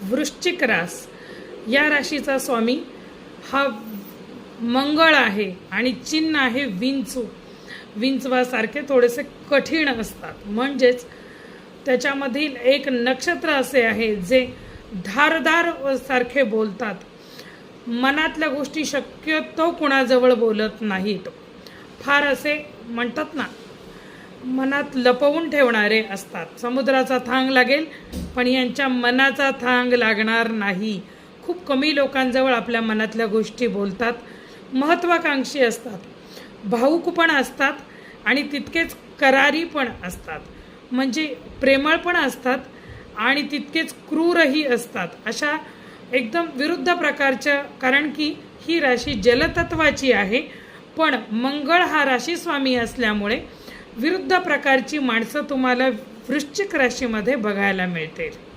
वृश्चिक रास या राशीचा स्वामी हा मंगळ आहे आणि चिन्ह आहे विंचू. विंचवासारखे थोडेसे कठीण असतात, म्हणजेच त्याच्यामधील एक नक्षत्र असे आहे जे धारदार सारखे बोलतात. मनातल्या गोष्टी शक्यतो कुणाजवळ बोलत नाहीत. फार असे म्हणतात ना, मनात लपवून ठेवणारे असतात. समुद्राचा थांग लागेल पण यांच्या मनाचा थांग लागणार नाही. खूप कमी लोकांजवळ आपल्या मनातल्या गोष्टी बोलतात. महत्त्वाकांक्षी असतात, भावूक पण असतात आणि तितकेच करारी पण असतात. म्हणजे प्रेमळ पण असतात आणि तितकेच क्रूरही असतात. अशा एकदम विरुद्ध प्रकारच्या, कारण की ही राशी जलतत्वाची आहे, पण मंगळ हा राशी स्वामी असल्यामुळे विरुद्ध प्रकारची माणसं तुम्हाला वृश्चिक राशीमध्ये बघायला मिळतील.